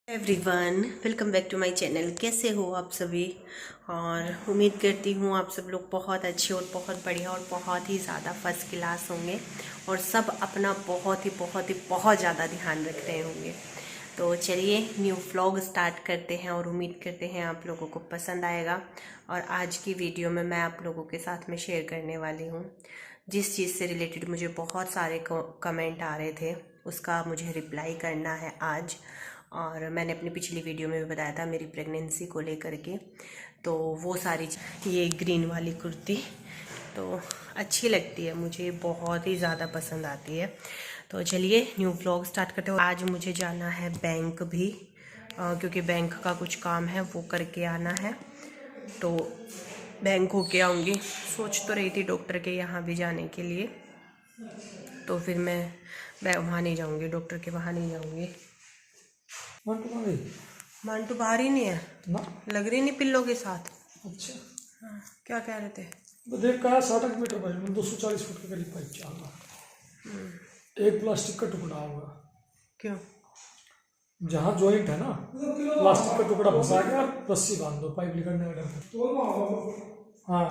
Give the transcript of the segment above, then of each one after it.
Everyone, welcome back to my channel. कैसे हो आप सभी? और उम्मीद करती हूँ आप सब लोग बहुत अच्छे और बहुत बढ़िया और बहुत ही ज़्यादा फर्स्ट क्लास होंगे और सब अपना बहुत ज़्यादा ध्यान रख रहे होंगे। तो चलिए न्यू व्लॉग स्टार्ट करते हैं और उम्मीद करते हैं आप लोगों को पसंद आएगा। और आज की वीडियो में मैं आप लोगों के साथ में शेयर करने वाली हूँ जिस चीज़ से रिलेटेड मुझे बहुत सारे कमेंट आ रहे थे, उसका मुझे रिप्लाई करना है आज। और मैंने अपनी पिछली वीडियो में भी बताया था मेरी प्रेगनेंसी को लेकर के, तो वो सारी ये ग्रीन वाली कुर्ती तो अच्छी लगती है, मुझे बहुत ही ज़्यादा पसंद आती है। तो चलिए न्यू व्लॉग स्टार्ट करते हो। आज मुझे जाना है बैंक भी, क्योंकि बैंक का कुछ काम है वो करके आना है। तो बैंक होके आऊँगी। सोच तो रही थी डॉक्टर के यहाँ भी जाने के लिए, तो फिर मैं वहाँ नहीं जाऊँगी, डॉक्टर के वहाँ नहीं जाऊँगी। मांटू बाहर ही नहीं है ना, लग रही नहीं पिल्लों के साथ। अच्छा हाँ, क्या कह रहे थे? तो देख कहा 60 मीटर पाइप में 240 फुट के करीब पाइप चल रहा। एक प्लास्टिक का टुकड़ा होगा, क्यों? जहाँ जॉइंट है ना, प्लास्टिक का टुकड़ा फंसा के आप रस्सी बांध दो पाइप निकलने का डर। हाँ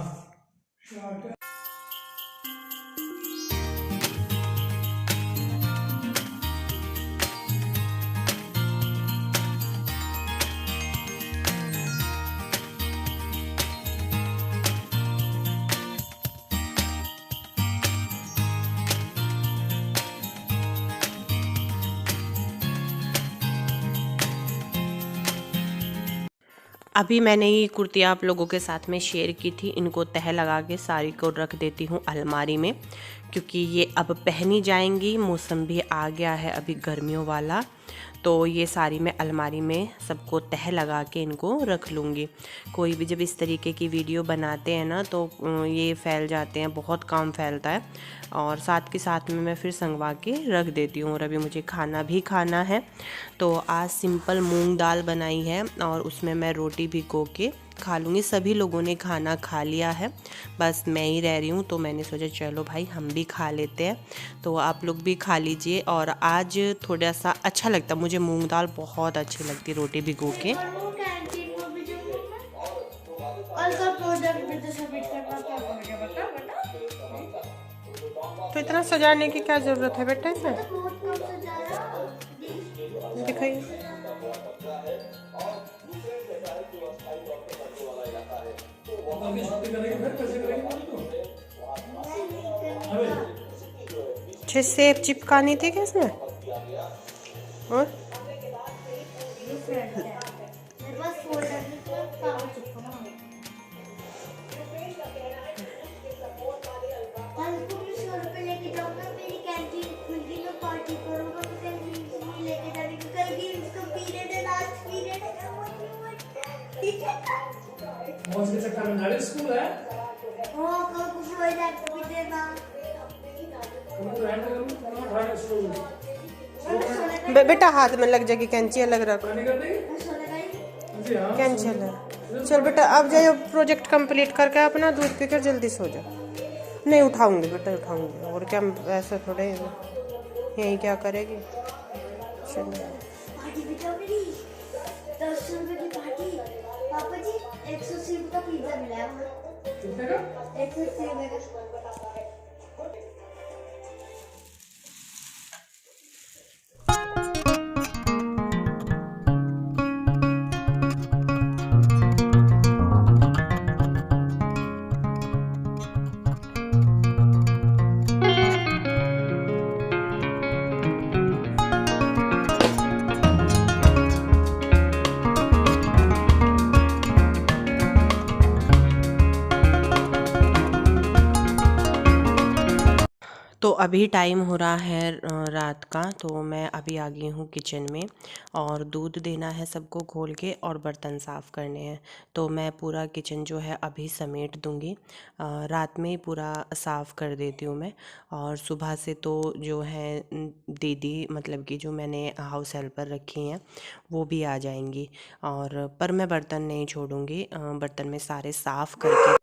अभी मैंने ये कुर्ती आप लोगों के साथ में शेयर की थी, इनको तह लगा के साड़ी को रख देती हूँ अलमारी में, क्योंकि ये अब पहनी जाएंगी। मौसम भी आ गया है अभी गर्मियों वाला, तो ये साड़ी मैं अलमारी में सबको तह लगा के इनको रख लूँगी। कोई भी जब इस तरीके की वीडियो बनाते हैं ना तो ये फैल जाते हैं, बहुत काम फैलता है, और साथ के साथ में मैं फिर संगवा के रख देती हूँ। और अभी मुझे खाना भी खाना है, तो आज सिंपल मूंग दाल बनाई है और उसमें मैं रोटी भिगो के खा लूँगी। सभी लोगों ने खाना खा लिया है, बस मैं ही रह रही हूँ, तो मैंने सोचा चलो भाई हम भी खा लेते हैं। तो आप लोग भी खा लीजिए। और आज थोड़ा सा अच्छा लगता, मुझे मूंग दाल बहुत अच्छी लगती है रोटी भिगो के। तो इतना सजाने की क्या जरूरत है बेटा इसमें? दिखाइए। अच्छे सेब चिपकानी थी क्या इसमें? और मौज के चक्कर में नारी स्कूल है। बेटा हाथ में लग जाएगी कैंची, अलग रखो। कैंची अलग। चल बेटा अब जाइए, प्रोजेक्ट कंप्लीट करके अपना दूध पीकर जल्दी सो जाओ। नहीं उठाऊंगी बेटा, उठाऊंगी। और क्या ऐसा थोड़े यही क्या करेगी। चलो पापा जी 180 का पिज्जा मिला है। कितने का? 180 का। तो अभी टाइम हो रहा है रात का, तो मैं अभी आ गई हूँ किचन में और दूध देना है सबको घोल के और बर्तन साफ़ करने हैं। तो मैं पूरा किचन जो है अभी समेट दूँगी, रात में ही पूरा साफ़ कर देती हूँ मैं। और सुबह से तो जो है दीदी, मतलब कि जो मैंने हाउस हेल्पर रखी हैं वो भी आ जाएंगी, और पर मैं बर्तन नहीं छोड़ूंगी, बर्तन में सारे साफ़ करके।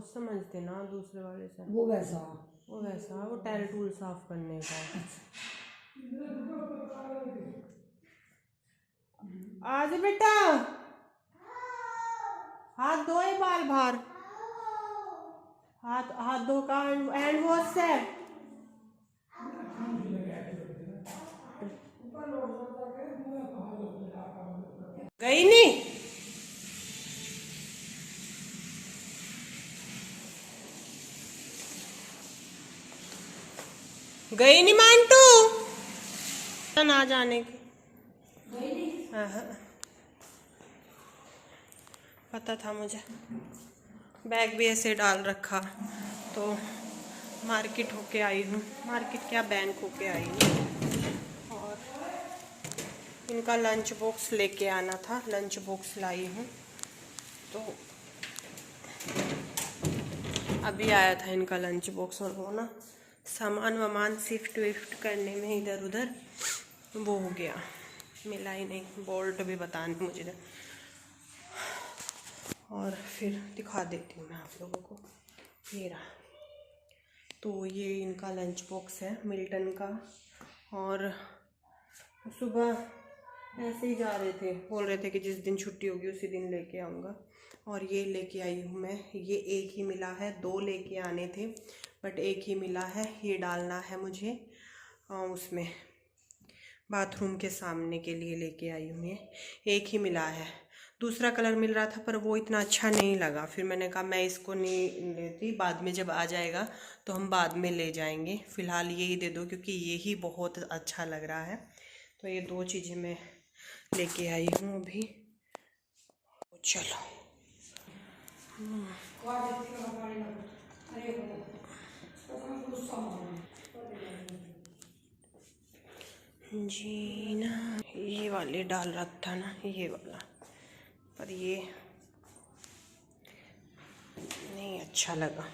उससे समझते ना दूसरे वाले से। वो वैसा वो टैल टूल साफ करने का। आज बेटा हाथ धोए, बाल बाहर, हाथ धो का हैंड वॉश से। गई नहीं, गई नहीं मांटू ना जाने की। हाँ हाँ पता था मुझे। बैग भी ऐसे डाल रखा, तो मार्केट होके आई हूँ। मार्केट क्या, बैंक होके आई हूँ। और इनका लंच बॉक्स लेके आना था, लंच बॉक्स लाई हूँ। तो अभी आया था इनका लंच बॉक्स, और वो ना सामान वामान शिफ्ट विफ्ट करने में इधर उधर वो हो गया, मिला ही नहीं। बोल्ट भी बताने मुझे, और फिर दिखा देती हूँ मैं आप लोगों को। ये रहा, तो ये इनका लंच बॉक्स है मिल्टन का। और सुबह ऐसे ही जा रहे थे, बोल रहे थे कि जिस दिन छुट्टी होगी उसी दिन लेके आऊँगा। और ये लेके आई हूँ मैं। ये एक ही मिला है, 2 लेके आने थे बट एक ही मिला है। ये डालना है मुझे उसमें बाथरूम के सामने के लिए लेके आई हूँ। ये एक ही मिला है, दूसरा कलर मिल रहा था पर वो इतना अच्छा नहीं लगा। फिर मैंने कहा मैं इसको नहीं लेती, बाद में जब आ जाएगा तो हम बाद में ले जाएंगे, फ़िलहाल यही दे दो क्योंकि ये ही बहुत अच्छा लग रहा है। तो ये 2 चीज़ें मैं लेके आई हूँ अभी। चलो जी ना, ये वाले डाल रखा ना, ये वाला, पर ये नहीं अच्छा लगा।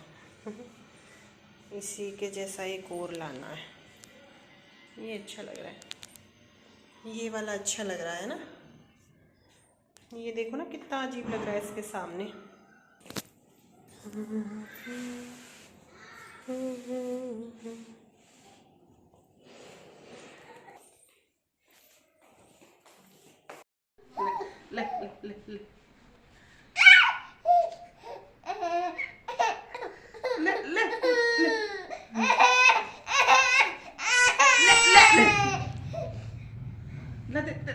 इसी के जैसा एक और लाना है। ये अच्छा लग रहा है, ये वाला अच्छा लग रहा है ना। ये देखो ना कितना अजीब लग रहा है इसके सामने। ले ले ले ले ले ले ले ले दे दे।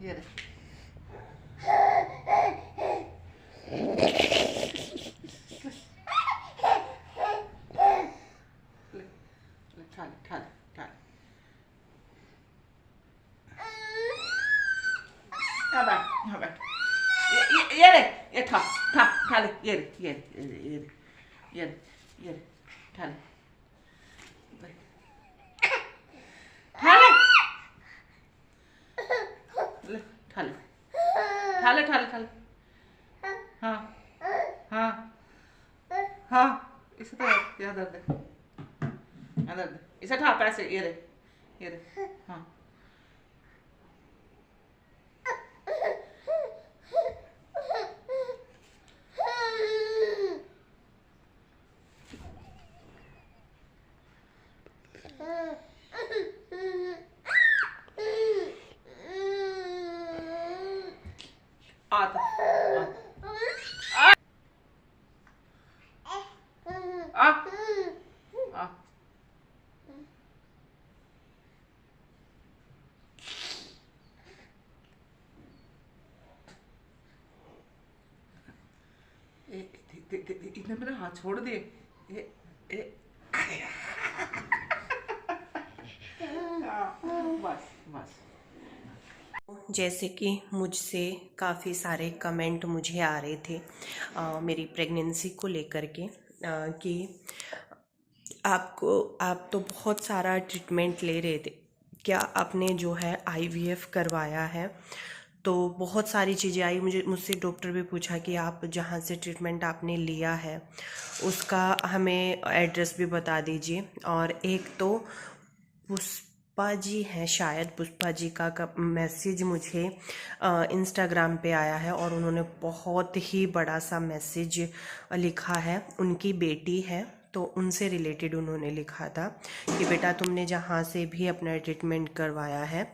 ये दे। यहाँ बैठ। ये रे, ये ठा ठा ठा ले, ये रे, ये रे, ये रे, ये रे, ये रे, ये रे, ठा ले, ठा ले, ले, ठा ले, ठा ले, ठा ले, ठा ले। हाँ हाँ हाँ, इसे तो यहाँ दर्द है, यहाँ दर्द है। इसे ठा पैसे, ये रे, ये रे, हाँ। आता आ आ इतने मेरा हाथ छोड़ दिए। बस बस। जैसे कि मुझसे काफ़ी सारे कमेंट मुझे आ रहे थे मेरी प्रेगनेंसी को लेकर के कि आप तो बहुत सारा ट्रीटमेंट ले रहे थे, क्या आपने जो है IVF करवाया है? तो बहुत सारी चीज़ें आई। मुझसे डॉक्टर भी पूछा कि आप जहाँ से ट्रीटमेंट आपने लिया है उसका हमें एड्रेस भी बता दीजिए। और एक तो पुष्पा जी हैं, शायद पुष्पा जी का मैसेज मुझे इंस्टाग्राम पे आया है और उन्होंने बहुत ही बड़ा सा मैसेज लिखा है। उनकी बेटी है तो उनसे रिलेटेड उन्होंने लिखा था कि बेटा तुमने जहाँ से भी अपना ट्रीटमेंट करवाया है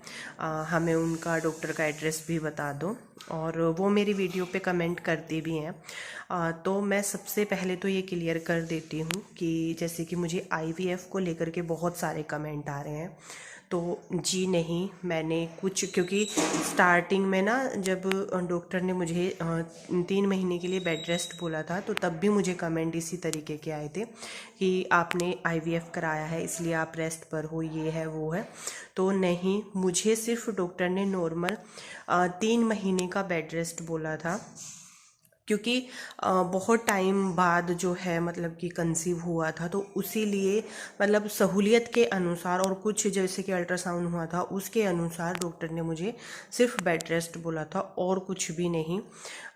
हमें उनका डॉक्टर का एड्रेस भी बता दो। और वो मेरी वीडियो पे कमेंट करते भी हैं। तो मैं सबसे पहले तो ये क्लियर कर देती हूँ कि जैसे कि मुझे IVF को लेकर के बहुत सारे कमेंट आ रहे हैं, तो जी नहीं, मैंने कुछ, क्योंकि स्टार्टिंग में ना जब डॉक्टर ने मुझे 3 महीने के लिए बेड रेस्ट बोला था तो तब भी मुझे कमेंट इसी तरीके के आए थे कि आपने IVF कराया है इसलिए आप रेस्ट पर हो, ये है वो है। तो नहीं, मुझे सिर्फ डॉक्टर ने नॉर्मल 3 महीने का बेड रेस्ट बोला था, क्योंकि बहुत टाइम बाद जो है मतलब कि कंसीव हुआ था, तो उसी लिए मतलब सहूलियत के अनुसार और कुछ जैसे कि अल्ट्रासाउंड हुआ था उसके अनुसार डॉक्टर ने मुझे सिर्फ बेड रेस्ट बोला था और कुछ भी नहीं।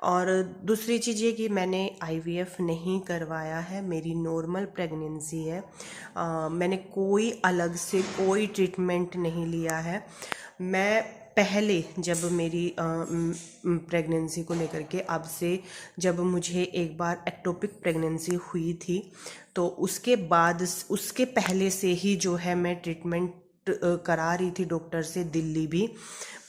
और दूसरी चीज़ ये कि मैंने IVF नहीं करवाया है, मेरी नॉर्मल प्रेगनेंसी है। मैंने कोई अलग से कोई ट्रीटमेंट नहीं लिया है। मैं पहले जब मेरी प्रेगनेंसी को लेकर के, अब से जब मुझे एक बार एक्टोपिक प्रेगनेंसी हुई थी तो उसके बाद, उसके पहले से ही जो है मैं ट्रीटमेंट करा रही थी डॉक्टर से। दिल्ली भी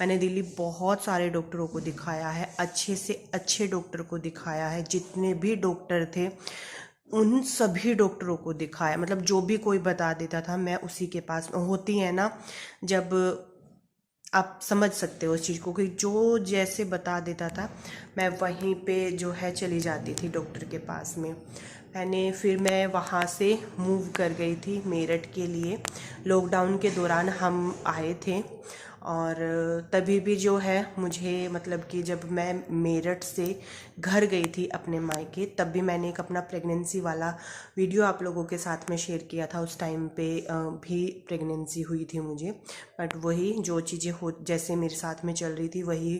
मैंने दिल्ली बहुत सारे डॉक्टरों को दिखाया है, अच्छे से अच्छे डॉक्टर को दिखाया है, जितने भी डॉक्टर थे उन सभी डॉक्टरों को दिखाया। मतलब जो भी कोई बता देता था मैं उसी के पास, होती है ना जब आप समझ सकते हो उस चीज़ को, कि जो जैसे बता देता था मैं वहीं पे जो है चली जाती थी डॉक्टर के पास में। फिर मैं वहाँ से मूव कर गई थी मेरठ के लिए। लॉकडाउन के दौरान हम आए थे और तभी भी जो है मुझे मतलब कि जब मैं मेरठ से घर गई थी अपने मायके, तब भी मैंने एक अपना प्रेगनेंसी वाला वीडियो आप लोगों के साथ में शेयर किया था। उस टाइम पे भी प्रेगनेंसी हुई थी मुझे, बट वही जो चीज़ें हो जैसे मेरे साथ में चल रही थी वही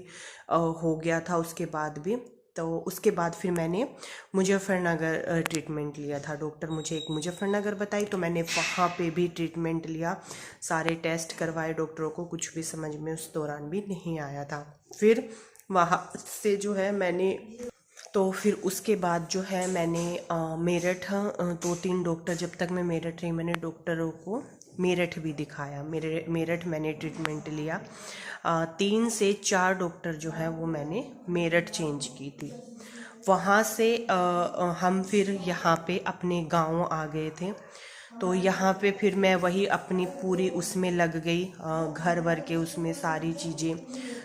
हो गया था उसके बाद भी। तो उसके बाद फिर मैंने मुजफ्फरनगर ट्रीटमेंट लिया था। डॉक्टर मुझे एक मुजफ्फरनगर बताई तो मैंने वहाँ पे भी ट्रीटमेंट लिया, सारे टेस्ट करवाए डॉक्टरों को, कुछ भी समझ में उस दौरान भी नहीं आया था। फिर वहाँ से जो है मैंने, तो फिर उसके बाद जो है मैंने मेरठ 2-3 डॉक्टर, जब तक मैं मेरठ रही मैंने डॉक्टरों को मेरठ भी दिखाया। मेरठ मैंने ट्रीटमेंट लिया। 3 से 4 डॉक्टर जो है वो मैंने मेरठ चेंज की थी। वहाँ से हम फिर यहाँ पे अपने गांव आ गए थे। तो यहाँ पे फिर मैं वही अपनी पूरी उसमें लग गई, घर भर के उसमें सारी चीज़ें।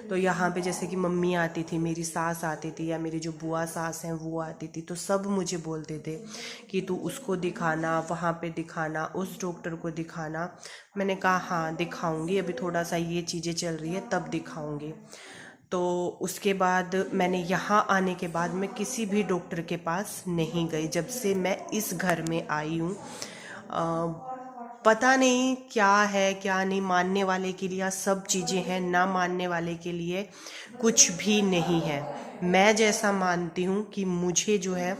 तो यहाँ पे जैसे कि मम्मी आती थी, मेरी सास आती थी, या मेरी जो बुआ सास हैं वो आती थी, तो सब मुझे बोलते थे कि तू उसको दिखाना, वहाँ पे दिखाना, उस डॉक्टर को दिखाना। मैंने कहा हाँ दिखाऊंगी, अभी थोड़ा सा ये चीज़ें चल रही है तब दिखाऊंगी। तो उसके बाद मैंने यहाँ आने के बाद मैं किसी भी डॉक्टर के पास नहीं गई जब से मैं इस घर में आई हूँ। पता नहीं क्या है क्या नहीं, मानने वाले के लिए सब चीज़ें हैं, ना मानने वाले के लिए कुछ भी नहीं है। मैं जैसा मानती हूँ कि मुझे जो है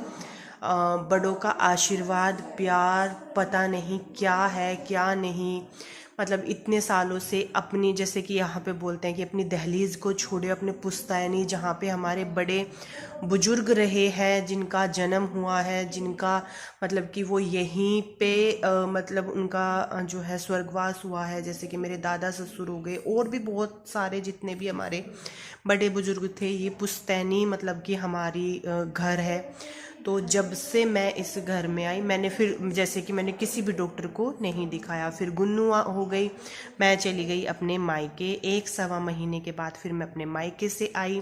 बड़ों का आशीर्वाद, प्यार, पता नहीं क्या है क्या नहीं, मतलब इतने सालों से अपनी, जैसे कि यहाँ पे बोलते हैं कि अपनी दहलीज को छोड़े, अपने पुश्तैनी जहाँ पे हमारे बड़े बुजुर्ग रहे हैं, जिनका जन्म हुआ है, जिनका मतलब कि वो यहीं पे मतलब उनका जो है स्वर्गवास हुआ है, जैसे कि मेरे दादा ससुर हो गए और भी बहुत सारे जितने भी हमारे बड़े बुजुर्ग थे, ये पुश्तैनी मतलब कि हमारी घर है। तो जब से मैं इस घर में आई मैंने फिर जैसे कि मैंने किसी भी डॉक्टर को नहीं दिखाया। फिर गुन्नू हो गई, मैं चली गई अपने मायके। 1-1.25 महीने के बाद फिर मैं अपने मायके से आई।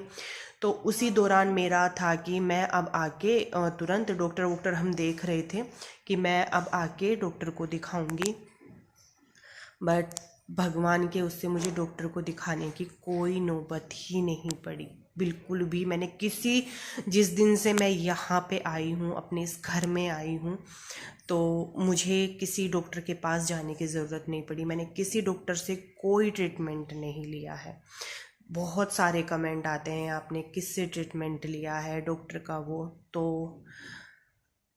तो उसी दौरान मेरा था कि मैं अब आके तुरंत डॉक्टर हम देख रहे थे कि मैं अब आके डॉक्टर को दिखाऊंगी, बट भगवान के उससे मुझे डॉक्टर को दिखाने की कोई नौबत ही नहीं पड़ी, बिल्कुल भी। मैंने जिस दिन से मैं यहाँ पे आई हूँ, अपने इस घर में आई हूँ, तो मुझे किसी डॉक्टर के पास जाने की ज़रूरत नहीं पड़ी। मैंने किसी डॉक्टर से कोई ट्रीटमेंट नहीं लिया है। बहुत सारे कमेंट आते हैं आपने किससे ट्रीटमेंट लिया है डॉक्टर का, वो तो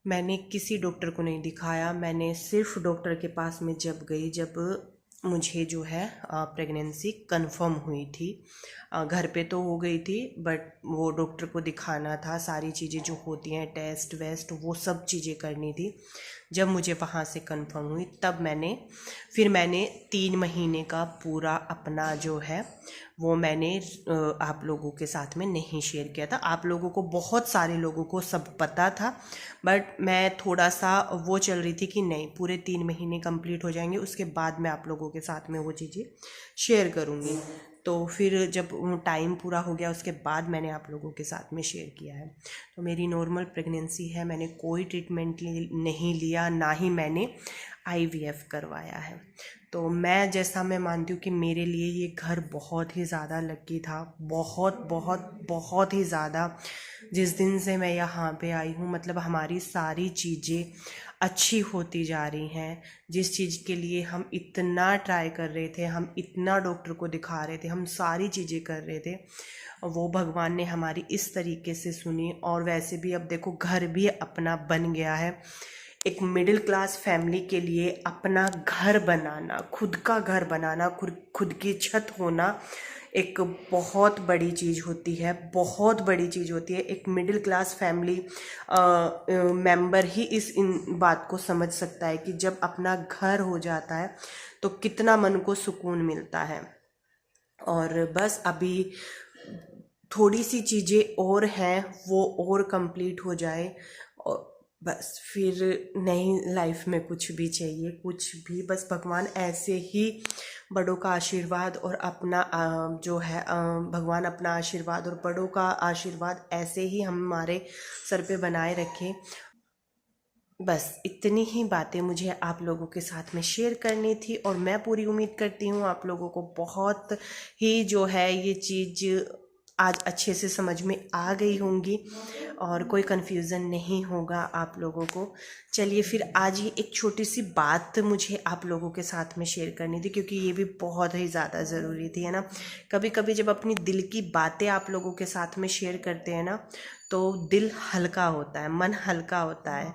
मैंने किसी डॉक्टर को नहीं दिखाया। मैंने सिर्फ डॉक्टर के पास में जब गई, जब मुझे जो है प्रेगनेंसी कंफर्म हुई थी। घर पे तो हो गई थी, बट वो डॉक्टर को दिखाना था, सारी चीज़ें जो होती हैं टेस्ट वेस्ट वो सब चीज़ें करनी थी। जब मुझे वहाँ से कंफर्म हुई तब मैंने 3 महीने का पूरा अपना जो है वो मैंने आप लोगों के साथ में नहीं शेयर किया था। आप लोगों को, बहुत सारे लोगों को सब पता था, बट मैं थोड़ा सा वो चल रही थी कि नहीं, पूरे 3 महीने कंप्लीट हो जाएंगे उसके बाद मैं आप लोगों के साथ में वो चीज़ें शेयर करूँगी। तो फिर जब टाइम पूरा हो गया उसके बाद मैंने आप लोगों के साथ में शेयर किया है। तो मेरी नॉर्मल प्रेगनेंसी है, मैंने कोई ट्रीटमेंट नहीं लिया, ना ही मैंने IVF करवाया है। तो मैं मानती हूँ कि मेरे लिए ये घर बहुत ही ज़्यादा लकी था, बहुत बहुत बहुत ही ज़्यादा। जिस दिन से मैं यहाँ पे आई हूँ, मतलब हमारी सारी चीज़ें अच्छी होती जा रही हैं। जिस चीज़ के लिए हम इतना ट्राई कर रहे थे, हम इतना डॉक्टर को दिखा रहे थे, हम सारी चीज़ें कर रहे थे, वो भगवान ने हमारी इस तरीके से सुनी। और वैसे भी अब देखो घर भी अपना बन गया है। एक मिडिल क्लास फैमिली के लिए अपना घर बनाना, खुद का घर बनाना, खुद की छत होना एक बहुत बड़ी चीज़ होती है, बहुत बड़ी चीज़ होती है। एक मिडिल क्लास फैमिली मेंबर ही इन बात को समझ सकता है कि जब अपना घर हो जाता है तो कितना मन को सुकून मिलता है। और बस अभी थोड़ी सी चीज़ें और हैं, वो और कंप्लीट हो जाए और बस फिर नई लाइफ में कुछ भी चाहिए, कुछ भी, बस भगवान ऐसे ही बड़ों का आशीर्वाद और अपना जो है भगवान अपना आशीर्वाद और बड़ों का आशीर्वाद ऐसे ही हमारे सर पे बनाए रखें। बस इतनी ही बातें मुझे आप लोगों के साथ में शेयर करनी थी। और मैं पूरी उम्मीद करती हूँ आप लोगों को बहुत ही जो है ये चीज़ आज अच्छे से समझ में आ गई होंगी और कोई कन्फ्यूज़न नहीं होगा आप लोगों को। चलिए फिर आज ही एक छोटी सी बात मुझे आप लोगों के साथ में शेयर करनी थी, क्योंकि ये भी बहुत ही ज़्यादा ज़रूरी थी, है ना। कभी कभी जब अपनी दिल की बातें आप लोगों के साथ में शेयर करते हैं ना, तो दिल हल्का होता है, मन हल्का होता है।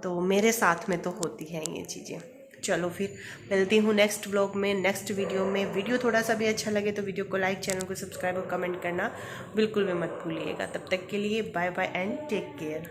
तो मेरे साथ में तो होती हैं ये चीज़ें। चलो फिर मिलती हूँ नेक्स्ट व्लॉग में, नेक्स्ट वीडियो में। वीडियो थोड़ा सा भी अच्छा लगे तो वीडियो को लाइक, चैनल को सब्सक्राइब और कमेंट करना बिल्कुल भी मत भूलिएगा। तब तक के लिए bye bye and take care.